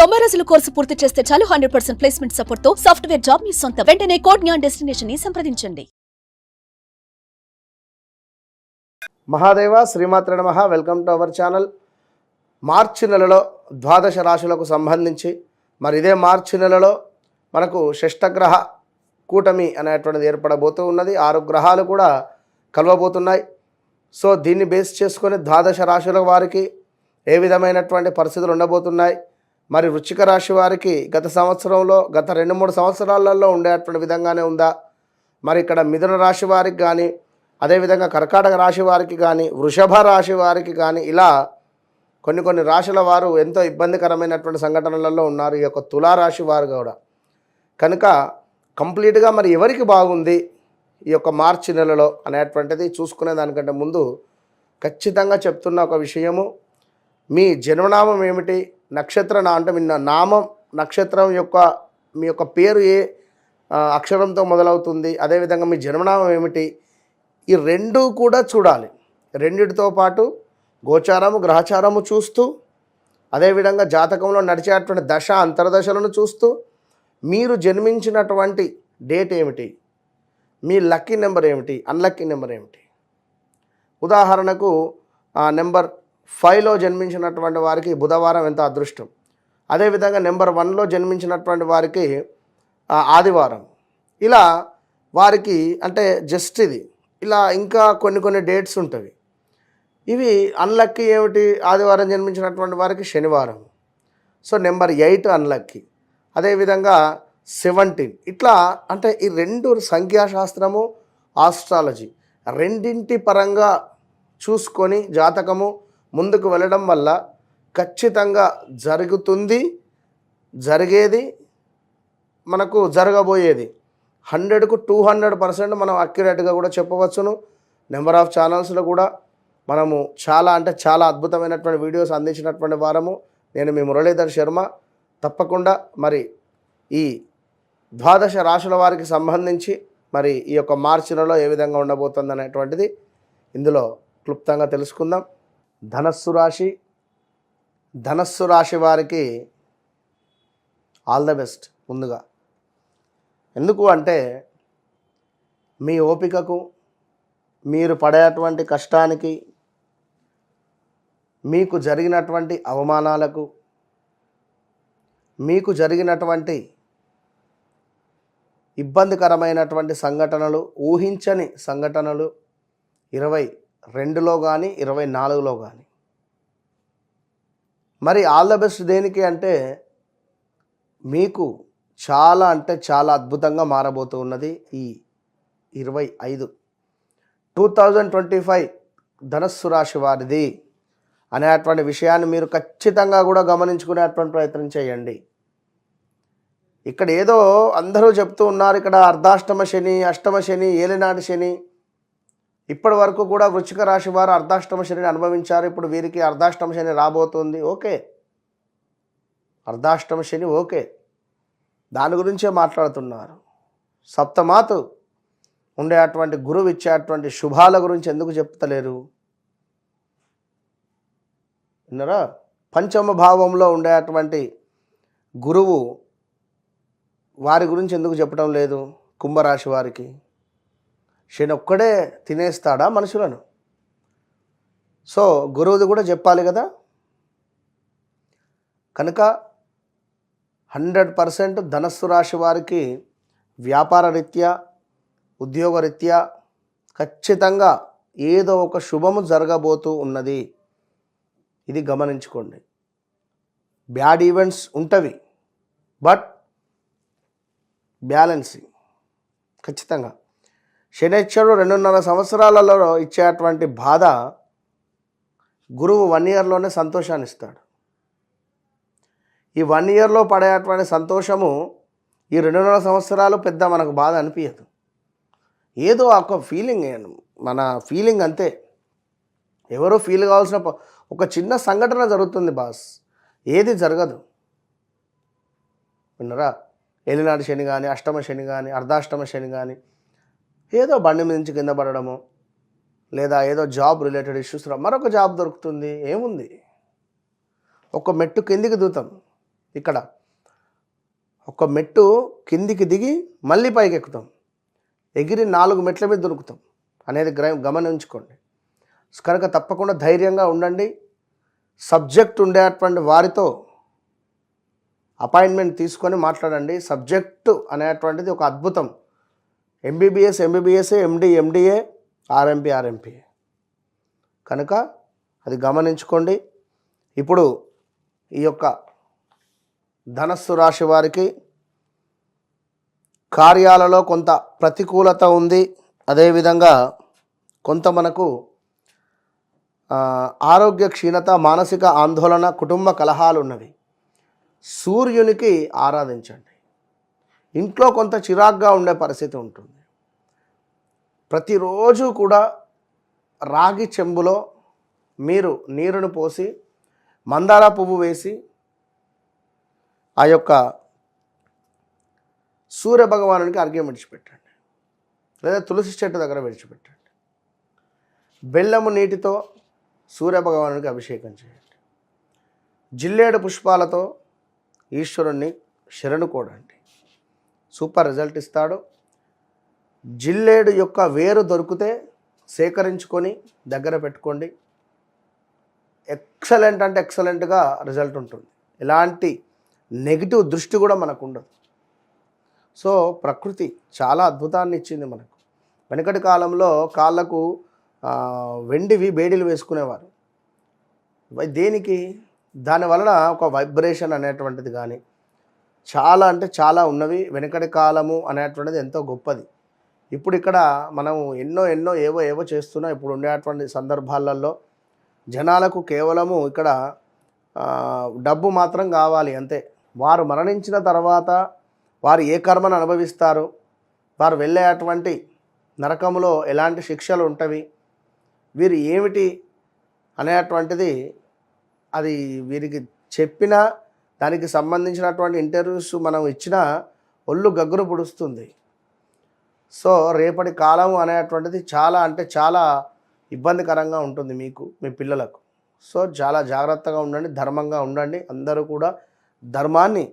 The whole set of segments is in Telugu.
90 రోజుల కోర్సు పూర్తి చేస్తే చాలు 100% ప్లేస్మెంట్ సపోర్ట్ తో సాఫ్ట్వేర్ జాబ్ మీ సొంతం. వెంటనే కోడ్ జ్ఞాన్ డెస్టినేషన్ ని సంప్రదించండి. మహాదేవ శ్రీమాత్ర నమః. Welcome to our channel. March నెలలో ద్వాదశ రాశులకు సంబంధించి మరి ఇదే మార్చి నెలలో మనకు షష్టగ్రహ కూటమి అనేటువంటిది ఏర్పడబోతూ ఉన్నది. 6 గ్రహాలు కూడా కలవబోతున్నాయి. సో దీన్ని బేస్ చేసుకొని ద్వాదశ రాశుల వారికి ఏ విధమైనటువంటి పరిస్థితులు ఉండబోతున్నాయి, మరి వృశ్చిక రాశి వారికి గత సంవత్సరంలో గత 2-3 సంవత్సరాలలో ఉండేటువంటి విధంగానే ఉందా, మరి ఇక్కడ మిథున రాశి వారికి కానీ, అదేవిధంగా కర్కాటక రాశి వారికి కానీ, వృషభ రాశి వారికి కానీ, ఇలా కొన్ని రాశుల వారు ఎంతో ఇబ్బందికరమైనటువంటి సంఘటనలలో ఉన్నారు. ఈ యొక్క తులారాశి వారు కూడా కనుక కంప్లీట్గా మరి ఎవరికి బాగుంది ఈ యొక్క మార్చి నెలలో అనేటువంటిది చూసుకునే దానికంటే ముందు ఖచ్చితంగా చెప్తున్న ఒక విషయము, మీ జన్మనామం ఏమిటి, నక్షత్రం అంటే మీ నామం నక్షత్రం యొక్క మీ యొక్క పేరు ఏ అక్షరంతో మొదలవుతుంది, అదేవిధంగా మీ జన్మనామం ఏమిటి, ఈ రెండు కూడా చూడాలి. రెండిటితో పాటు గోచారము గ్రహచారము చూస్తూ, అదేవిధంగా జాతకంలో నడిచేటువంటి దశ అంతర్దశలను చూస్తూ, మీరు జన్మించినటువంటి డేట్ ఏమిటి, మీ లక్కీ నెంబర్ ఏమిటి, అన్లక్కీ నెంబర్ ఏమిటి. ఉదాహరణకు నెంబర్ 5లో జన్మించినటువంటి వారికి బుధవారం ఎంత అదృష్టం, అదేవిధంగా నెంబర్ 1లో జన్మించినటువంటి వారికి ఆదివారం. ఇలా వారికి అంటే జస్ట్ ఇది ఇలా ఇంకా కొన్ని డేట్స్ ఉంటాయి. ఇవి అన్లక్కీ ఏమిటి, ఆదివారం జన్మించినటువంటి వారికి శనివారం. సో నెంబర్ 8 అన్లక్కీ, అదేవిధంగా 17. ఇట్లా అంటే ఈ రెండు సంఖ్యాశాస్త్రము ఆస్ట్రాలజీ రెండింటి పరంగా చూసుకొని జాతకము ముందుకు వెళ్ళడం వల్ల ఖచ్చితంగా జరుగుతుంది, జరిగేది, మనకు జరగబోయేది 100కు 200% మనం అక్యురేట్గా కూడా చెప్పవచ్చును. నెంబర్ ఆఫ్ ఛానల్స్లో కూడా మనము చాలా అంటే చాలా అద్భుతమైనటువంటి వీడియోస్ అందించినటువంటి వారము. నేను మీ మురళీధర్ శర్మ. తప్పకుండా మరి ఈ ద్వాదశ రాశుల వారికి సంబంధించి మరి ఈ యొక్క మార్చి నెలలో ఏ విధంగా ఉండబోతుంది అనేటువంటిది ఇందులో క్లుప్తంగా తెలుసుకుందాం. ధనస్సు రాశి వారికి ఆల్ ద బెస్ట్. ముందుగా ఎందుకు అంటే మీ ఓపికకు, మీరు పడేటువంటి కష్టానికి, మీకు జరిగినటువంటి అవమానాలకు, మీకు జరిగినటువంటి ఇబ్బందికరమైనటువంటి సంఘటనలు, ఊహించని సంఘటనలు 22లో కానీ 24లో కానీ, మరి ఆల్ ద బెస్ట్ దేనికి అంటే మీకు చాలా అంటే చాలా అద్భుతంగా మారబోతూ ఉన్నది ఈ 2025 ధనస్సు రాశి వారిది అనేటువంటి విషయాన్ని మీరు ఖచ్చితంగా కూడా గమనించుకునేటువంటి ప్రయత్నం చేయండి. ఇక్కడ ఏదో అందరూ చెప్తూ ఉన్నారు, ఇక్కడ అర్ధాష్టమ శని, అష్టమ శని, ఏలినాటి శని. ఇప్పటి వరకు కూడా వృశ్చిక రాశి వారు అర్ధాష్టమ శనిని అనుభవించారు. ఇప్పుడు వీరికి అర్ధాష్టమ శని రాబోతుంది. ఓకే, అర్ధాష్టమ శని ఓకే, దాని గురించే మాట్లాడుతున్నారు. సప్తమాతు ఉండేటువంటి గురువు ఇచ్చేటువంటి శుభాల గురించి ఎందుకు చెప్తలేరు విన్నారా? పంచమ భావంలో ఉండేటువంటి గురువు వారి గురించి ఎందుకు చెప్పడం లేదు? కుంభరాశి వారికి శని ఒక్కడే తినేస్తాడా మనుషులను? సో గురువుది కూడా చెప్పాలి కదా. కనుక 100% ధనస్సు రాశి వారికి వ్యాపార రీత్యా, ఉద్యోగ రీత్యా ఖచ్చితంగా ఏదో ఒక శుభము జరగబోతూ ఉన్నది. ఇది గమనించుకోండి. బ్యాడ్ ఈవెంట్స్ ఉంటవి, బట్ బ్యాలెన్సింగ్ ఖచ్చితంగా. శనిశ్చరుడు 2.5 సంవత్సరాలలో ఇచ్చేటువంటి బాధ గురువు 1 ఇయర్లోనే సంతోషాన్ని ఇస్తాడు. ఈ 1 ఇయర్లో పడేటువంటి సంతోషము ఈ 2.5 సంవత్సరాలు పెద్ద మనకు బాధ అనిపించదు. ఏదో ఒక ఫీలింగ్, మన ఫీలింగ్ అంతే. ఎవరో ఫీల్ కావాల్సిన ఒక చిన్న సంఘటన జరుగుతుంది బాస్, ఏది జరగదు. విన్నరా? ఏలినాటి శని కానీ, అష్టమ శని కానీ, అర్ధాష్టమ శని కానీ, ఏదో బండి మీద నుంచి కింద పడడము, లేదా ఏదో జాబ్ రిలేటెడ్ ఇష్యూస్, మరొక జాబ్ దొరుకుతుంది. ఏముంది, ఒక మెట్టు కిందికి దూతాం, ఇక్కడ ఒక మెట్టు కిందికి దిగి మళ్ళీ పైకి ఎక్కుతాం, ఎగిరి 4 మెట్ల మీద దొరుకుతాం అనేది గమనించుకోండి. కనుక తప్పకుండా ధైర్యంగా ఉండండి. సబ్జెక్ట్ ఉండేటువంటి వారితో అపాయింట్మెంట్ తీసుకొని మాట్లాడండి. సబ్జెక్టు అనేటువంటిది ఒక అద్భుతం. ఎంబీబీఎస్, ఎండి, ఎండిఏ, ఆర్ఎంపీ. కనుక అది గమనించుకోండి. ఇప్పుడు ఈ యొక్క ధనస్సు రాశి వారికి కార్యాలలో కొంత ప్రతికూలత ఉంది. అదేవిధంగా కొంత మనకు ఆరోగ్య క్షీణత, మానసిక ఆందోళన, కుటుంబ కలహాలు ఉన్నవి. సూర్యునికి ఆరాధించండి. ఇంట్లో కొంత చిరాగ్గా ఉండే పరిస్థితి ఉంటుంది. ప్రతిరోజు కూడా రాగి చెంబులో మీరు నీరును పోసి మందార పువ్వు వేసి ఆ యొక్క సూర్య భగవానునికి అర్ఘ్యం విడిచిపెట్టండి, లేదా తులసి చెట్టు దగ్గర విడిచిపెట్టండి. బెల్లము నీటితో సూర్య భగవానునికి అభిషేకం చేయండి. జిల్లేడు పుష్పాలతో ఈశ్వరుణ్ణి శరణు కోడండి. సూపర్ రిజల్ట్ ఇస్తాడు. జిల్లేడు యొక్క వేరు దొరికితే సేకరించుకొని దగ్గర పెట్టుకోండి. ఎక్సలెంట్ అంటే ఎక్సలెంట్గా రిజల్ట్ ఉంటుంది. ఎలాంటి నెగిటివ్ దృష్టి కూడా మనకు ఉండదు. సో ప్రకృతి చాలా అద్భుతాన్ని ఇచ్చింది మనకు. వెనకటి కాలంలో కాళ్ళకు వెండివి బేడీలు వేసుకునేవారు. దేనికి? దానివలన ఒక వైబ్రేషన్ అనేటువంటిది కానీ చాలా అంటే చాలా ఉన్నవి. వెనకటి కాలము అనేటువంటిది ఎంతో గొప్పది. ఇప్పుడు ఇక్కడ మనం ఎన్నో ఏవో చేస్తున్నాం. ఇప్పుడు ఉండేటువంటి సందర్భాలలో జనాలకు కేవలము ఇక్కడ డబ్బు మాత్రం కావాలి అంతే. వారు మరణించిన తర్వాత వారు ఏ కర్మను అనుభవిస్తారు, వారు వెళ్ళేటువంటి నరకములో ఎలాంటి శిక్షలు ఉంటవి, వీరు ఏమిటి అనేటువంటిది అది వీరికి చెప్పినా దానికి సంబంధించినటువంటి ఇంటర్వ్యూస్ మనం ఇచ్చినా ఒళ్ళు గగ్గురు పుడుస్తుంది. సో రేపటి కాలం అనేటువంటిది చాలా అంటే చాలా ఇబ్బందికరంగా ఉంటుంది మీకు, మీ పిల్లలకు. సో చాలా జాగ్రత్తగా ఉండండి, ధర్మంగా ఉండండి. అందరూ కూడా ధర్మాన్ని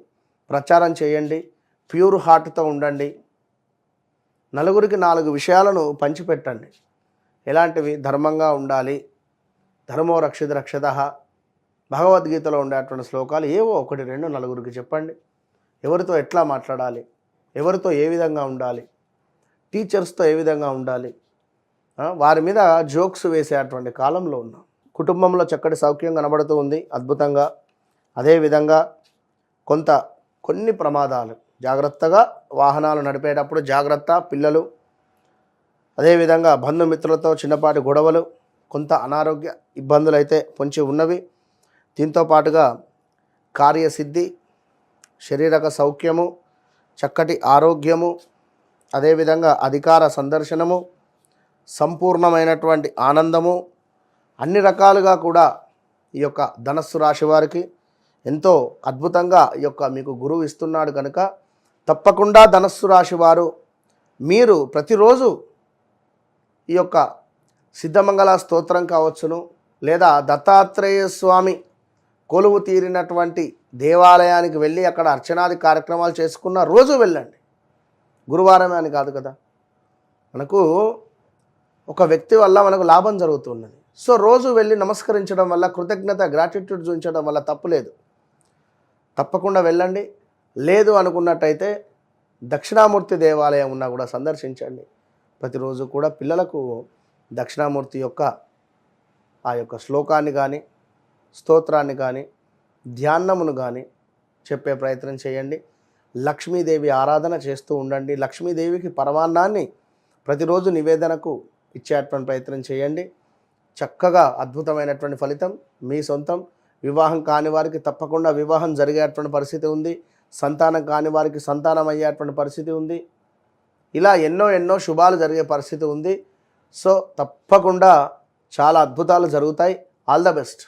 ప్రచారం చేయండి, ప్యూర్ హార్ట్తో ఉండండి. నలుగురికి 4 విషయాలను పంచిపెట్టండి. ఎలాంటివి? ధర్మంగా ఉండాలి, ధర్మో రక్షిత రక్షతః, భగవద్గీతలో ఉండేటువంటి శ్లోకాలు ఏవో 1, 2 నలుగురికి చెప్పండి. ఎవరితో ఎట్లా మాట్లాడాలి, ఎవరితో ఏ విధంగా ఉండాలి, టీచర్స్తో ఏ విధంగా ఉండాలి, వారి మీద జోక్స్ వేసేటువంటి కాలంలో ఉన్నాం. కుటుంబంలో చక్కటి సౌఖ్యం కనబడుతూ ఉంది అద్భుతంగా. అదేవిధంగా కొన్ని ప్రమాదాలు, జాగ్రత్తగా వాహనాలు నడిపేటప్పుడు జాగ్రత్త. పిల్లలు, అదేవిధంగా బంధుమిత్రులతో చిన్నపాటి గొడవలు, కొంత అనారోగ్య ఇబ్బందులు అయితే పొంచి ఉన్నవి. దీంతో పాటుగా కార్యసిద్ధి, శారీరక సౌఖ్యము, చక్కటి ఆరోగ్యము, అదేవిధంగా అధికార సందర్శనము, సంపూర్ణమైనటువంటి ఆనందము, అన్ని రకాలుగా కూడా ఈ యొక్క ధనస్సు రాశి వారికి ఎంతో అద్భుతంగా ఈ యొక్క మీకు గురువు ఇస్తున్నాడు. కనుక తప్పకుండా ధనస్సు రాశి వారు మీరు ప్రతిరోజు ఈ యొక్క సిద్ధమంగళ స్తోత్రం కావచ్చును, లేదా దత్తాత్రేయ స్వామి కొలువు తీరినటువంటి దేవాలయానికి వెళ్ళి అక్కడ అర్చనాది కార్యక్రమాలు చేసుకున్న రోజు వెళ్ళండి. గురువారమే అని కాదు కదా, మనకు ఒక వ్యక్తి వల్ల మనకు లాభం జరుగుతున్నది. సో రోజు వెళ్ళి నమస్కరించడం వల్ల, కృతజ్ఞత గ్రాటిట్యూడ్ చూపించడం వల్ల తప్పు లేదు. తప్పకుండా వెళ్ళండి. లేదు అనుకున్నట్టయితే దక్షిణామూర్తి దేవాలయం ఉన్నా కూడా సందర్శించండి. ప్రతిరోజు కూడా పిల్లలకు దక్షిణామూర్తి యొక్క ఆ యొక్క శ్లోకాన్ని కానీ, స్తోత్రాన్ని కానీ, ధ్యానమును కానీ చెప్పే ప్రయత్నం చేయండి. లక్ష్మీదేవి ఆరాధన చేస్తూ ఉండండి. లక్ష్మీదేవికి పరమాన్నాన్ని ప్రతిరోజు నివేదనకు ఇచ్చేటువంటి ప్రయత్నం చేయండి. చక్కగా అద్భుతమైనటువంటి ఫలితం మీ సొంతం. వివాహం కాని వారికి తప్పకుండా వివాహం జరిగేటువంటి పరిస్థితి ఉంది. సంతానం కాని వారికి సంతానం అయ్యేటువంటి పరిస్థితి ఉంది. ఇలా ఎన్నో శుభాలు జరిగే పరిస్థితి ఉంది. సో తప్పకుండా చాలా అద్భుతాలు జరుగుతాయి. All the best.